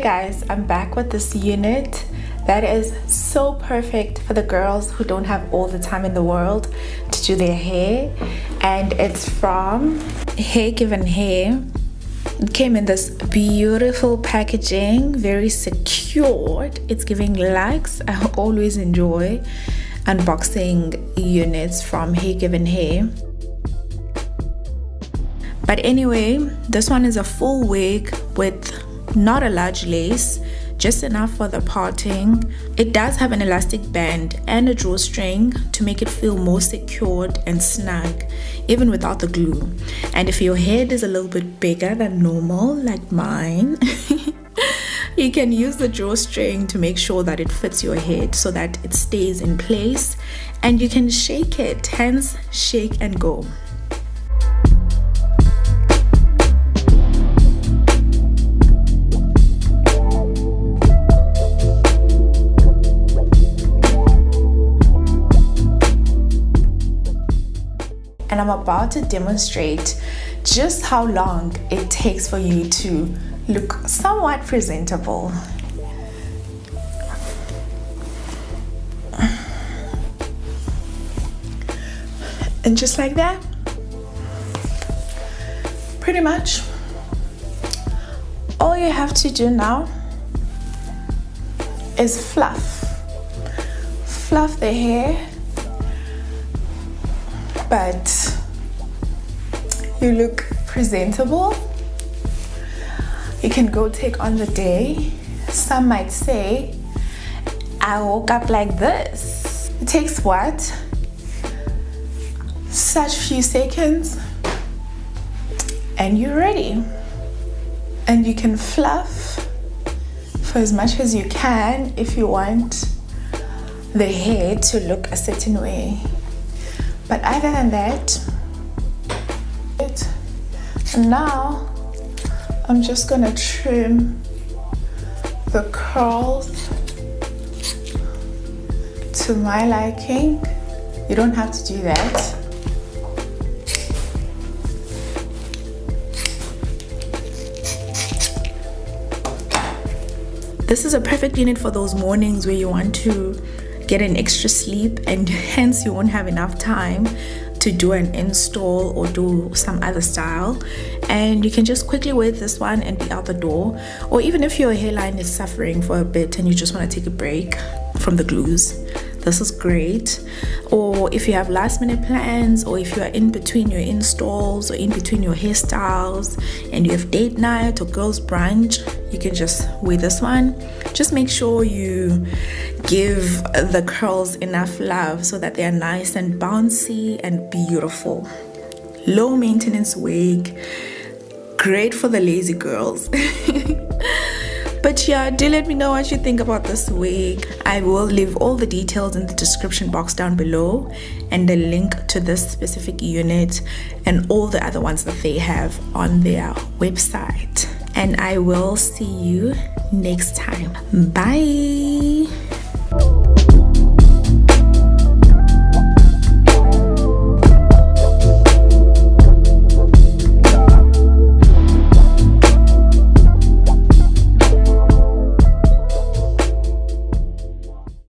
Guys, I'm back with this unit that is so perfect for the girls who don't have all the time in the world to do their hair, and it's from HerGivenHair. It came in this beautiful packaging, very secured. It's giving likes. I always enjoy unboxing units from HerGivenHair. But anyway, this one is a full wig with not a large lace, just enough for the parting. It does have an elastic band and a drawstring to make it feel more secured and snug, even without the glue. And if your head is a little bit bigger than normal, like mine, you can use the drawstring to make sure that it fits your head so that it stays in place, and you can shake it, hence shake and go. And I'm about to demonstrate just how long it takes for you to look somewhat presentable. And just like that, pretty much all you have to do now is fluff the hair, but you look presentable. You can go take on the day. Some might say, I woke up like this. It takes what? Such few seconds, and you're ready. And you can fluff for as much as you can if you want the hair to look a certain way. But other than that, now I'm just gonna trim the curls to my liking. You don't have to do that. This is a perfect unit for those mornings where you want to get an extra sleep and hence you won't have enough time to do an install or do some other style, and you can just quickly wear this one and be out the door. Or even if your hairline is suffering for a bit and you just want to take a break from the glues, this is great. Or if you have last minute plans, or if you are in between your installs or in between your hairstyles and you have date night or girls brunch, you can just wear this one. Just make sure you give the curls enough love so that they are nice and bouncy and beautiful. Low maintenance wig, great for the lazy girls. But yeah, do let me know what you think about this wig. I will leave all the details in the description box down below, and the link to this specific unit and all the other ones that they have on their website. And I will see you next time. Bye.